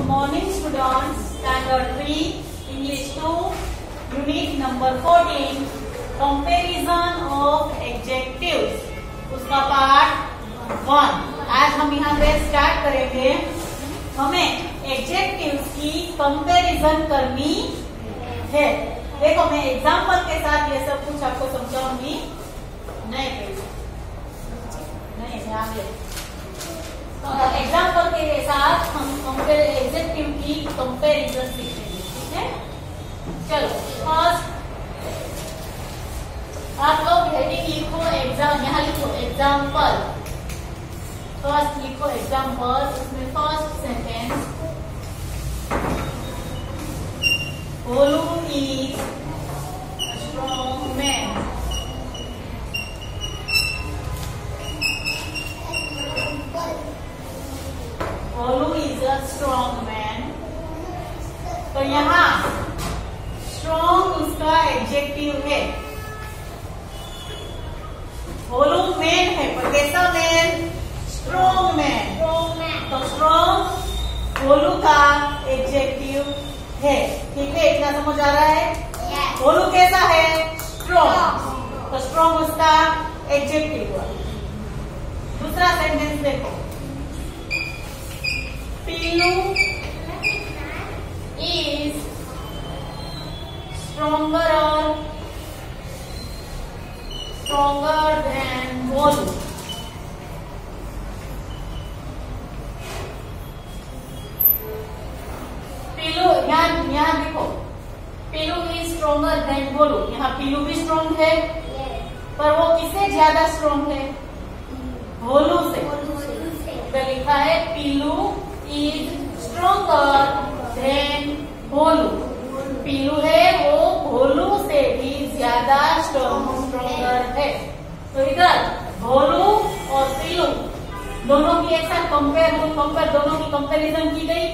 morning students, standard 3, English 2, unit number 14, comparison of adjectives, उसका part 1। आज हम यहाँ पे स्टार्ट करेंगे। हमें एडजेक्टिव्स की कंपैरिजन करनी है। देखो, मैं एग्जाम्पल के साथ ये सब कुछ आपको समझाऊंगी। नहीं आगे एग्जाम्पल के साथ हम एडजेक्टिव की कंपैरिजन सीखेंगे। ठीक है, चलो फर्स्ट आप लोग हेडिंग लिखो एग्जाम, यहाँ लिखो एग्जाम्पल। फर्स्ट लिखो एग्जाम्पल, इसमें first sentence Golu is strong man. Golu is a strong man. तो यहाँ स्ट्रॉन्ग उसका एडजेक्टिव है। गोलू मैन है, पर कैसा मैन? Strong man. तो स्ट्रॉन्ग गोलू का एडजेक्टिव है। ठीक है, इतना समझ आ रहा है? गोलू कैसा है? स्ट्रॉन्ग। तो स्ट्रॉन्ग उसका एडजेक्टिव हुआ। दूसरा सेंटेंस देखो, पीलू इज स्ट्रॉन्गर देन गोलू। पीलू यहाँ देखो, पीलू इज स्ट्रॉन्गर देन गोलू। यहाँ पीलू भी स्ट्रॉन्ग है, पर वो किससे ज्यादा स्ट्रॉन्ग है? गोलू से। तो लिखा है पीलू इज स्ट्रॉन्गर देन गोलू। पीलू है वो गोलू से भी ज्यादा स्ट्रॉन्गर है। तो इधर गोलू और पीलू दोनों की एक साथ कंपेयर दोनों की कंपैरिजन की गई।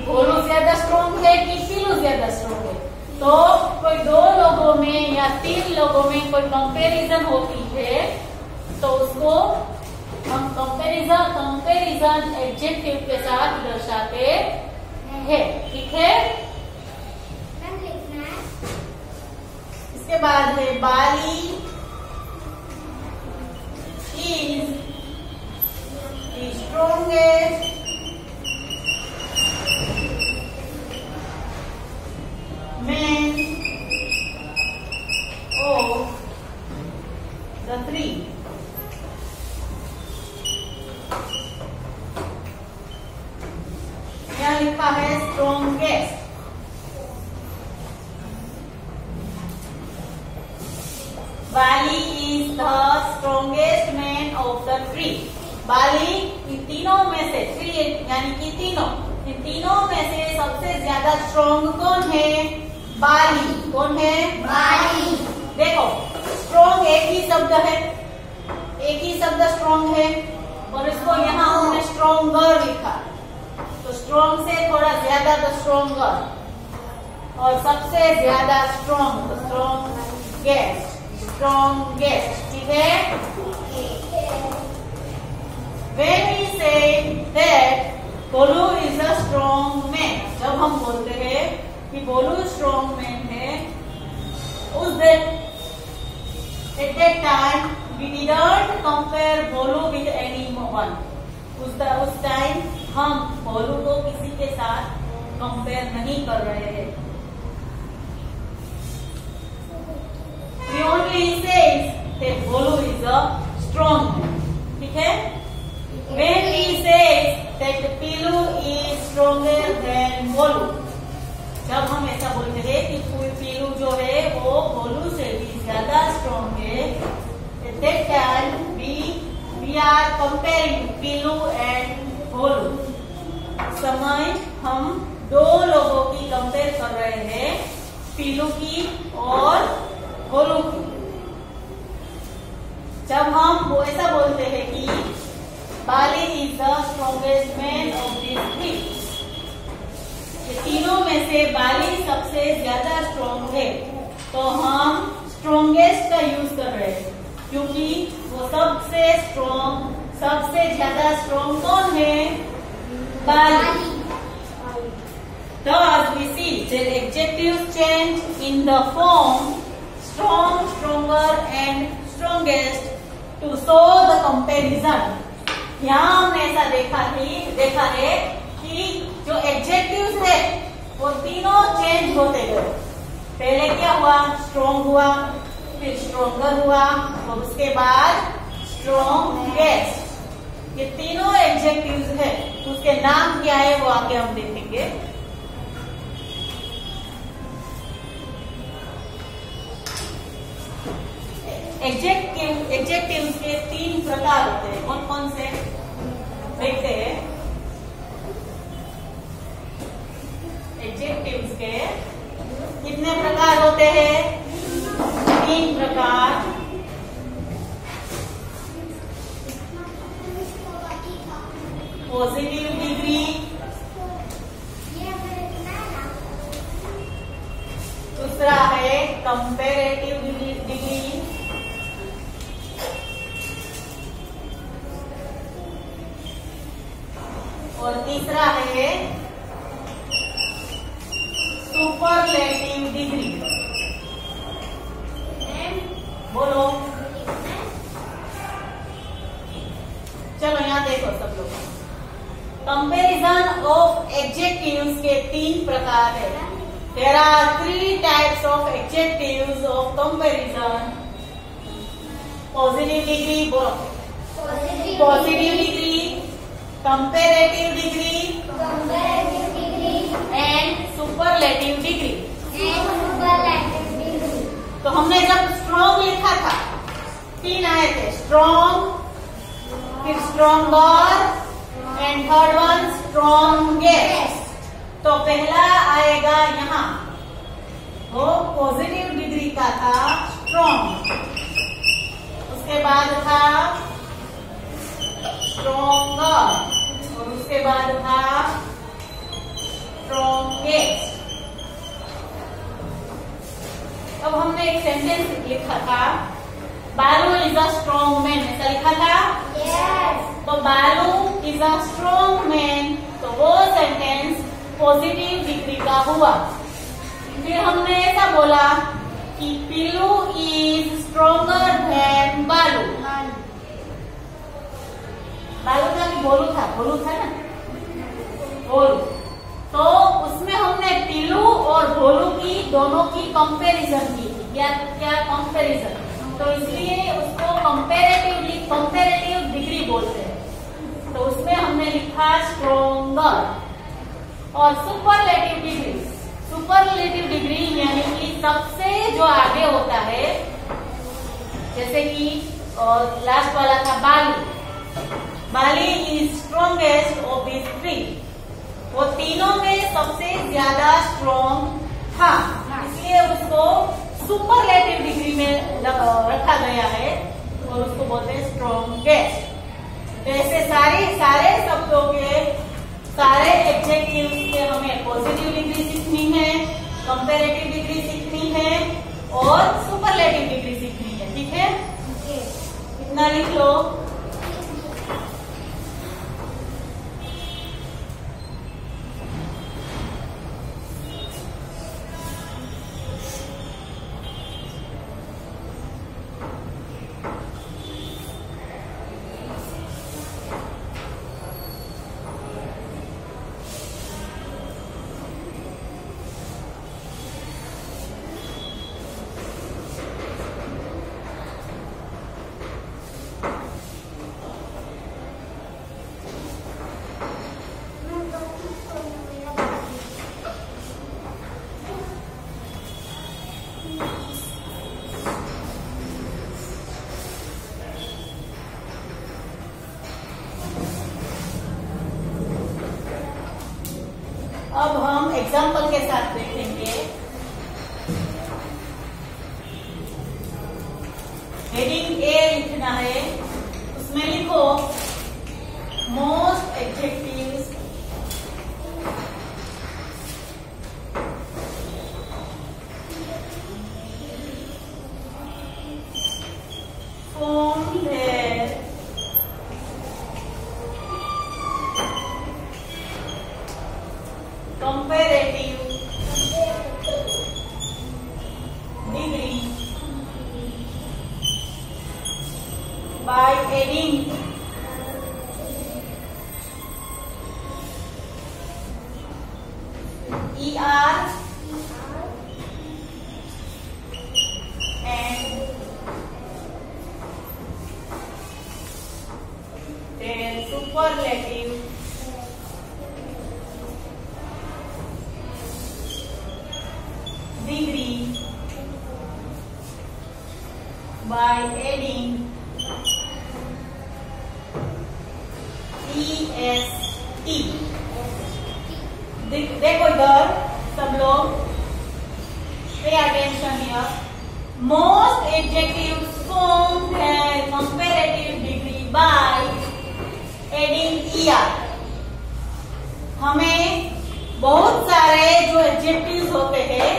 गोलू ज्यादा स्ट्रॉन्ग है कि पीलू ज्यादा स्ट्रॉन्ग है। तो कोई दो लोगों में या तीन लोगों में कोई कंपैरिजन होती है तो उसको हम कंपैरिजन एडजेक्टिव के साथ दर्शाते हैं। ठीक है, इसके बाद है Bali is the strongest man of the three. यहाँ लिखा है strongest. Bali is the strongest man of the three. Bali इन तीनों में से, थ्री यानी कि इन तीनों में से सबसे ज्यादा स्ट्रॉन्ग कौन है? बाली। कौन है? बाली। देखो, स्ट्रॉन्ग एक ही शब्द है, एक ही शब्द स्ट्रॉन्ग है, और इसको यहाँ हमने स्ट्रॉन्गर लिखा। तो स्ट्रॉन्ग से थोड़ा ज्यादा तो स्ट्रॉन्गर, और सबसे ज्यादा स्ट्रॉन्ग तो स्ट्रॉन्गेस्ट। ठीक है, when we say that Golu is a strong man, जब हम बोलते हैं कि गोलू स्ट्रॉन्ग मैन है, उस दिन at that time we didn't compare Golu with anyone। उस टाइम हम गोलू को किसी के साथ कंपेयर नहीं कर रहे हैं। We only says that Golu is a strong man. ठीक है, when we says that Piloo is stronger than Golu, जब हम ऐसा बोलते हैं कि पीलू जो है वो गोलू से भी ज्यादा स्ट्रॉन्ग है, at that time we are comparing Piloo and Golu. समय हम दो लोगों की कंपेयर कर रहे हैं, पीलू की और गोलू की। जब हम वो ऐसा बोलते हैं कि Bali is the strongest man of this three, ये तीनों में से बाली सबसे ज्यादा स्ट्रॉन्ग है, तो हम स्ट्रॉन्गेस्ट का यूज कर रहे हैं, क्योंकि वो सबसे ज्यादा स्ट्रॉन्ग कौन है? बाली। Thus, we see that adjectives change in the form strong, stronger, and strongest to show the comparison. यहाँ हमने ऐसा देखा है कि जो एडजेक्टिव्स है वो तीनों चेंज होते गए। पहले क्या हुआ? स्ट्रॉन्ग हुआ, फिर स्ट्रोंगर हुआ और उसके बाद स्ट्रॉन्गेस्ट। ये तीनों एडजेक्टिव्स है, उसके नाम क्या है वो आगे हम देखेंगे। एडजेक्टिव्स के 3 प्रकार होते हैं। कौन कौन से देखते हैं? एडजेक्टिव्स के कितने प्रकार होते हैं? 3 प्रकार। पॉजिटिव डिग्री, दूसरा है कंपैरेटिव डिग्री, और तीसरा है सुपरलेटिव डिग्री। बोलो, चलो यहाँ देखो सब लोग। कंपैरिजन ऑफ एडजेक्टिव्स के 3 प्रकार है। There are 3 types of adjectives of comparison. Positive degree, बोलो positive degree, comparative degree and superlative degree. तो हमने जब स्ट्रॉन्ग लिखा था 3 आए थे, स्ट्रॉन्ग, फिर stronger and third one strongest. तो पहला आएगा यहाँ, वो पॉजिटिव डिग्री का था स्ट्रॉन्ग, उसके बाद था स्ट्रॉन्गर और उसके बाद था स्ट्रॉन्गेस्ट। अब हमने एक सेंटेंस लिखा था, बालू इज अ स्ट्रॉन्ग मैन, ऐसा लिखा था। yes. तो बालू इज अ स्ट्रॉन्ग मैन, तो वो सेंटेंस पॉजिटिव डिग्री का हुआ। फिर हमने ऐसा बोला कि पीलू इज स्ट्रॉन्गर देन बालू। बालू था कि भोलू था? भोलू था ना, भोलू। तो उसमें हमने पीलू और भोलू की दोनों की कंपैरिजन की थी। क्या कंपैरिजन? तो इसलिए उसको कंपैरेटिव डिग्री बोलते हैं। तो उसमें हमने लिखा स्ट्रॉन्गर। और सुपरलेटिव डिग्री यानी कि सबसे जो आगे होता है, जैसे कि लास्ट वाला था बाली इज स्ट्रॉन्गेस्ट ऑफ दिस 3। वो तीनों में सबसे ज्यादा स्ट्रॉन्ग था, इसलिए उसको सुपरलेटिव डिग्री में रखा गया है और उसको बोलते हैं स्ट्रॉन्गेस्ट। जैसे सारे शब्दों के सारे एडजेक्टिव्स के हमें पॉजिटिव डिग्री सीखनी है, कंपैरेटिव डिग्री सीखनी है और सुपरलेटिव डिग्री सीखनी है। ठीक है, इतना लिख लो। अब हम एग्जाम्पल के साथ देखेंगे। हेडिंग ए लिखना है, उसमें लिखो most adjectives form their comparative adding ER and then superlative degree by adding EST। देखो इधर सब लोग pay attention here. Most adjective form है comparative degree by adding ER। हमें बहुत सारे जो एडजेक्टिव्स होते हैं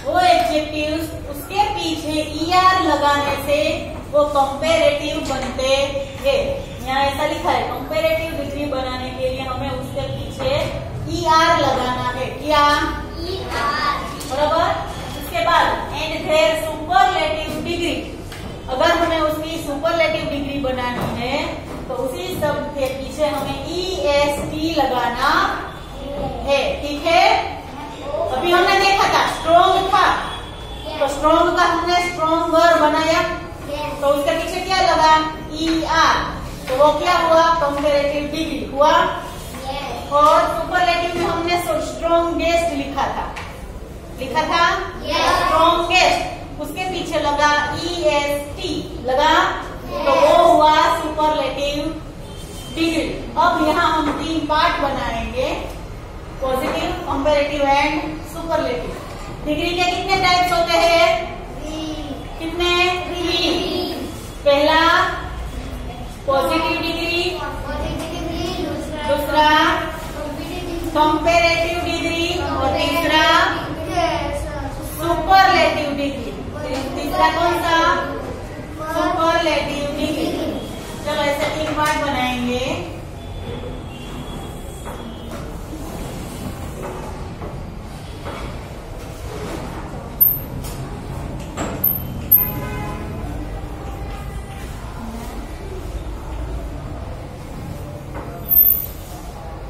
वो एडजेक्टिव्स उसके पीछे ER लगाने से वो कंपैरेटिव बनते हैं। यहाँ ऐसा लिखा है कंपैरेटिव डिग्री बनाने के लिए हमें उसके पीछे ER लगाना है। क्या ER बराबर। उसके बाद एंड देयर सुपरलेटिव डिग्री, अगर हमें उसकी सुपरलेटिव डिग्री बनानी है तो उसी शब्द के पीछे हमें EST लगाना है। ठीक है, अभी हमने देखा था स्ट्रॉन्ग था तो स्ट्रॉन्ग का हमने स्ट्रॉन्गर बनाया तो उसके पीछे क्या लगा ER, तो वो क्या हुआ कंपैरेटिव डिग्री हुआ। और सुपरलेटिव में हमने स्ट्रॉन्गेस्ट लिखा था स्ट्रॉन्गेस्ट, उसके पीछे लगा EST लगा तो वो हुआ सुपरलेटिव डिग्री। अब यहाँ हम 3 पार्ट बनाएंगे, positive, comparative and superlative. Degree के कितने टाइप्स होते हैं? कितने? 3। पहला पॉजिटिव डिग्री, दूसरा कंपैरेटिव डिग्री और तीसरा सुपरलेटिव डिग्री। तीसरा कौन सा? Superlative degree. चलो ऐसे 3 पार्ट बनाएंगे।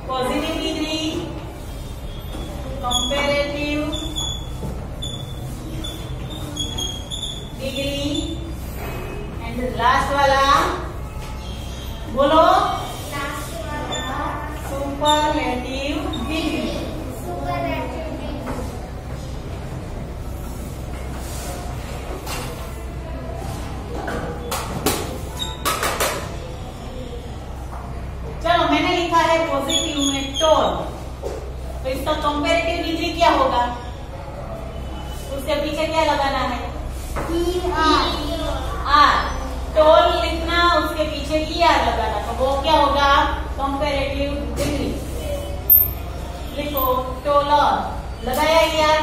Positive degree, comparative degree and last वाला बोलो सुपरलेटिव डिग्री। चलो मैंने लिखा है पॉजिटिव में टोल, तो इसका कंपैरेटिव डिग्री क्या होगा? उसके पीछे क्या लगाना है? ER। टोल लिखना, उसके पीछे ER लगाना, तो वो क्या होगा कंपैरेटिव डिग्री। लिखो टोलर, लगाया ER।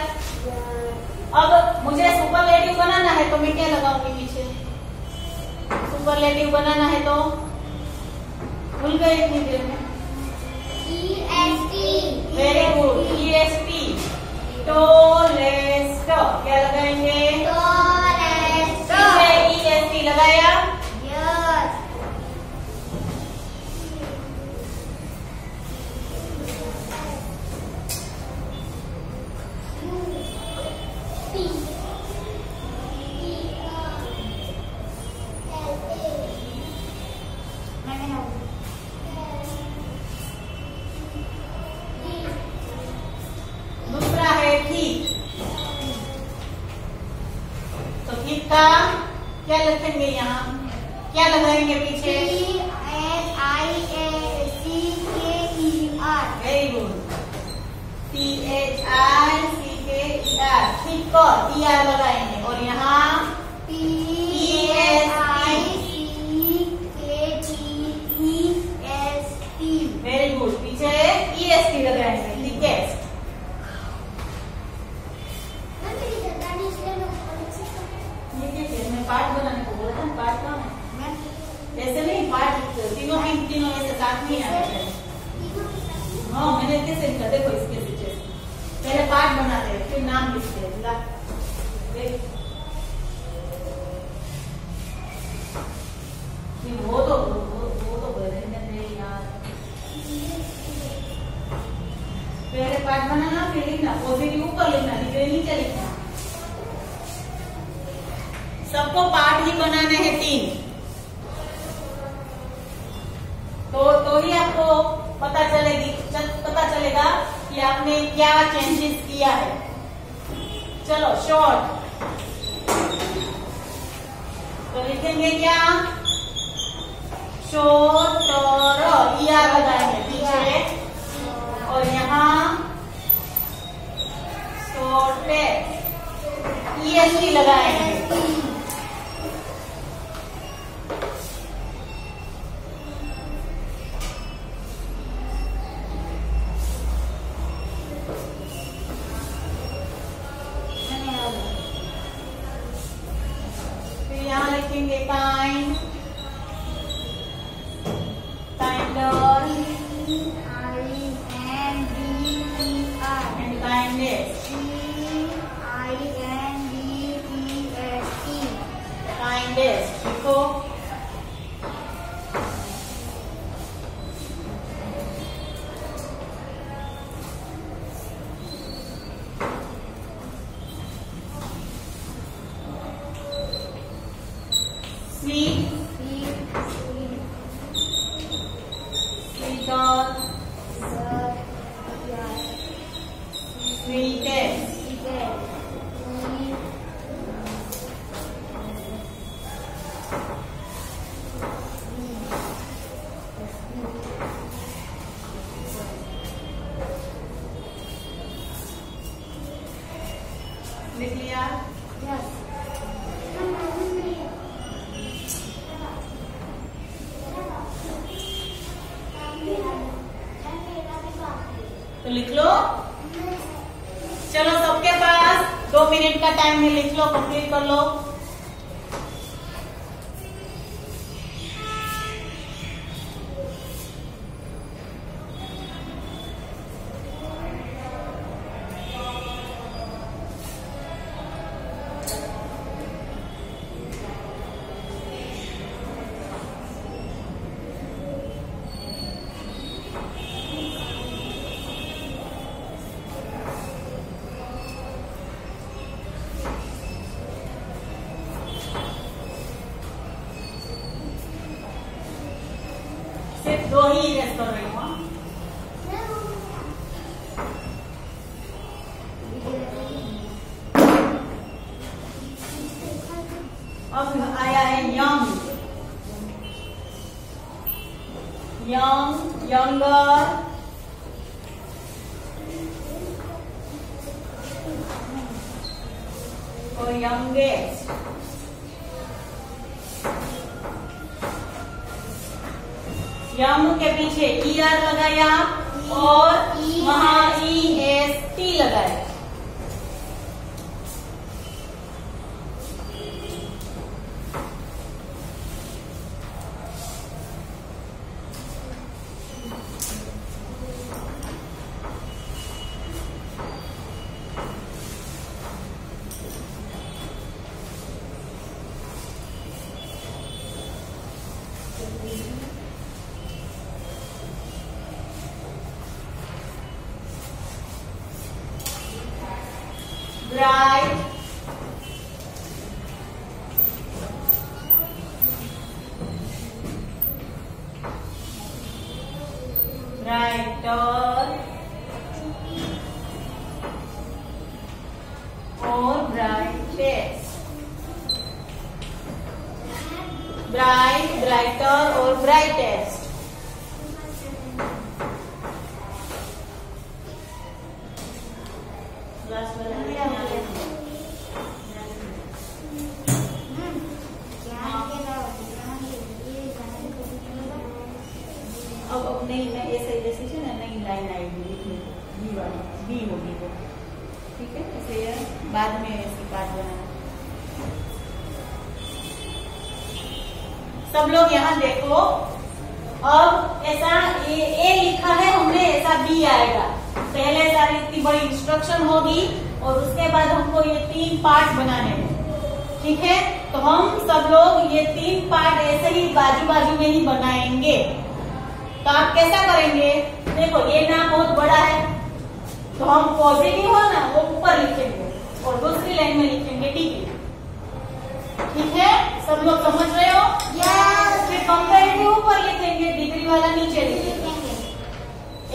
अब मुझे सुपरलेटिव बनाना है तो मैं क्या लगाऊंगी पीछे? सुपरलेटिव बनाना है तो भूल गए इतनी देर में EST। Very good, EST tallest. क्या लगाएंगे? टोलेस्ट। EST लगाया। यस। दूसरा है ठीक, तो ठीक का क्या लिखेंगे? यहाँ क्या लगाएंगे पीछे? THICKER। Very good, THICKER। ठीक को ER लगाएंगे और यहाँ EST। वेरी गुड, पीछे EST लगाएंगे। थिकेस्ट। पार्ट बनाने को बोला था, पार्ट कहाँ है? ऐसे नहीं, पार्ट तीनों ऐसे साथ नहीं आते हैं। हाँ मैंने कैसे लिखा देखो, इसके पीछे पहले पार्ट बनाते हैं फिर नाम लिखते हैं। वो तो पार्ट बनाना, फिर लिखना, पॉजिटिव ऊपर लिखना, निगेटिव नीचे लिखना। सबको पार्ट ही बनाने हैं 3, तो ही आपको पता चलेगा कि आपने क्या चेंजेस किया है। चलो शॉर्ट तो लिखेंगे क्या, शॉर्ट और ईआर लगाएंगे पीछे, और यहाँ शॉर्ट ईएसटी लगाएंगे। यहाँ लिखेंगे kind, kinder and kindness, kindness लिखो। Sweet, sweeter, sweetest, लिख लिया? तो लिख लो। चलो सबके पास 2 मिनट का टाइम है, लिख लो, कंप्लीट कर लो। सिर्फ 2 ही इरेज कर रही हूँ। अब आया है यंग, यंग, यंगर, और यंगेस्ट। यंग के पीछे ईआर लगाया और वहां EST लगाया। Bright, brighter, और brightest, bright, brighter और brightest। अब नहीं ऐसे जैसे है ना, नई लाइन आएगी, बी वाली, बी होगी वो, ठीक है। ऐसे बाद में ऐसी पार्ट बनाना। सब लोग यहाँ देखो, अब ऐसा ए लिखा है हमने, ऐसा बी आएगा। पहले सारी इतनी बड़ी इंस्ट्रक्शन होगी और उसके बाद हमको ये 3 पार्ट बनाने हैं, ठीक है। तो हम सब लोग ये 3 पार्ट ऐसे ही बाजू बाजू में ही बनाएंगे। तो आप कैसा करेंगे, देखो ये नाम बहुत बड़ा है, तो हम पॉजिटिव हो ना वो ऊपर लिखेंगे और दूसरी लाइन में लिखेंगे डिग्री। ठीक है, सब लोग समझ रहे हो? फिर कंपैरेटिव ऊपर लिखेंगे, डिग्री वाला नीचे लिखेंगे।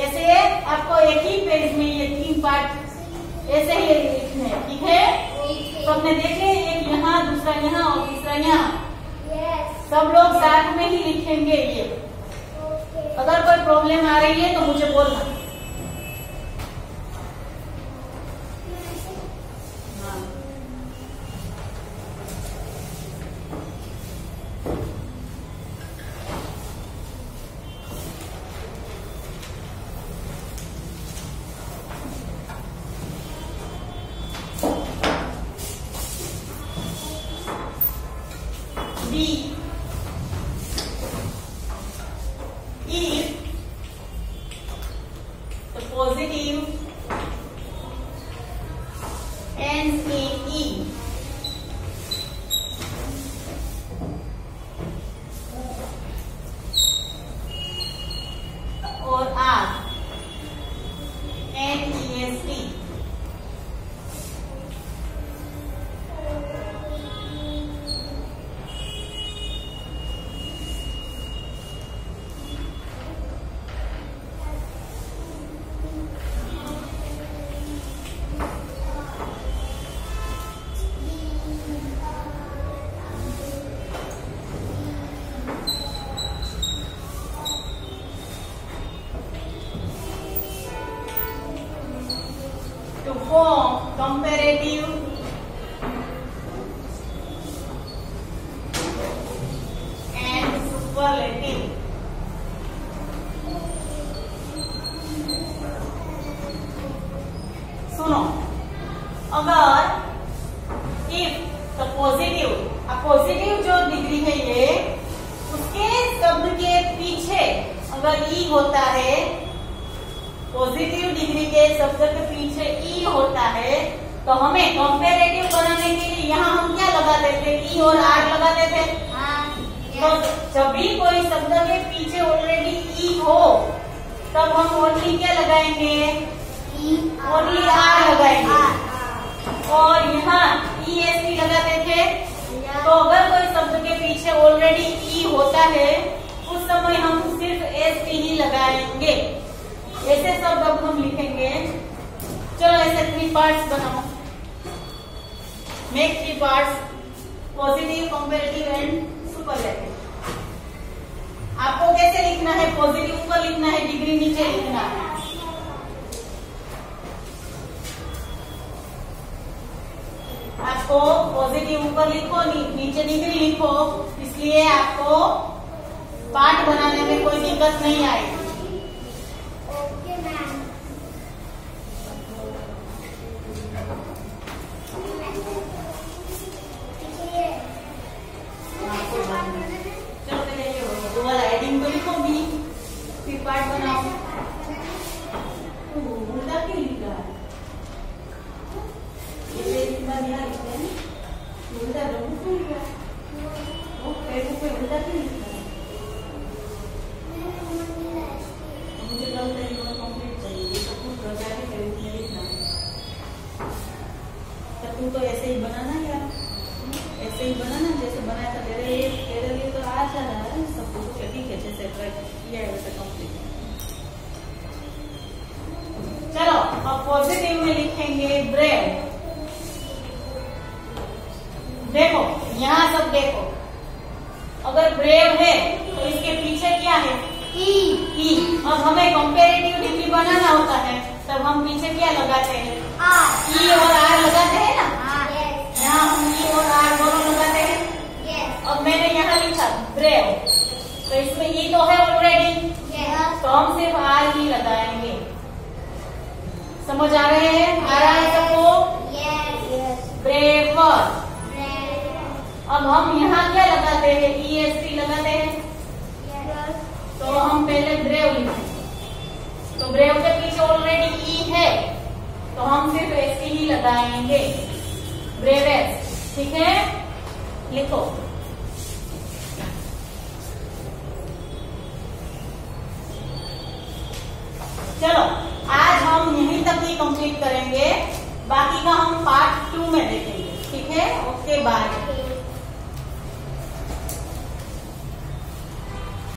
ऐसे आपको एक ही पेज में ये 3 पार्ट ऐसे ही लिखने हैं। ठीक है, सबने देखे, एक यहाँ, दूसरा यहाँ और तीसरा यहाँ। सब लोग साथ में ही लिखेंगे ये। अगर कोई प्रॉब्लम आ रही है तो मुझे बोलना। B is the positive ends in E or R NEST to form comparative and superlative. सुनो, अगर if the पॉजिटिव जो डिग्री है ये, उसके शब्द के पीछे अगर ई होता है, पॉजिटिव डिग्री के शब्द के पीछे ई होता है, तो हमें कंपैरेटिव बनाने के लिए यहाँ हम क्या लगाते थे? ई और आर लगाते थे। तो जब भी कोई शब्द के पीछे ऑलरेडी ई हो, तब हम ओनली क्या लगाएंगे? ओनली आर लगाएंगे। और यहाँ EST लगाते थे। तो अगर कोई शब्द के पीछे ऑलरेडी ई होता है, उस समय हम सिर्फ ST ही लगाएंगे। ऐसे सब अब हम लिखेंगे। चलो ऐसे 3 पार्ट्स बनाओ। Make 3 parts, positive, comparative and superlative. आपको कैसे लिखना है? पॉजिटिव ऊपर लिखना है, डिग्री नीचे लिखना है। आपको पॉजिटिव ऊपर लिखो, नीचे डिग्री लिखो, इसलिए आपको पार्ट बनाने में कोई दिक्कत नहीं आएगी। एडिंग तो लिखो भी, फिर पार्ट बनाओ। उल्टा क्यों लिख रहा है? ये लिखना यहाँ लिखते हैं, उल्टा क्यों लिख रहा है? वो फेसबुक पे उल्टा क्यों लिख रहा है? मुझे गलत है, कंप्लीट चाहिए, तो कुछ रचा के फेसबुक में लिखना है। तो तू तो ऐसे ही बनाना यार, ऐसे ही बनाना जैसे बनाया था। तेरे लिए तो आ जा रहा है सब कुछ। ठीक है, जैसे ट्राई किया है वैसे कंप्लीट। चलो अब पॉजिटिव में लिखेंगे ब्रेव। देखो यहाँ सब देखो, अगर ब्रेव है तो इसके पीछे क्या है? ई। अब हमें कंपैरेटिव डिग्री बनाना होता है, तब हम पीछे क्या लगाते हैं? ई और आर लगाते हैं ना। यहाँ हम ई और आर दोनों लगाते हैं। अब मैंने यहाँ लिखा ब्रेव, तो इसमें ई तो है ऑलरेडी, तो हम सिर्फ आर ही लगाएंगे। समझ आ रहे हैं? आ रहा है सबको? ब्रेवर। अब हम यहाँ क्या लगाते हैं? EST लगाते हैं। तो हम पहले ब्रेव लिखेंगे। तो ब्रेव के पीछे ऑलरेडी ई है, तो हम सिर्फ ST ही लगाएंगे। ब्रेवेस्ट। ठीक है, लिखो। चलो आज हम यहीं तक ही कंप्लीट करेंगे, बाकी का हम पार्ट 2 में देखेंगे। ठीक है, ओके बाय।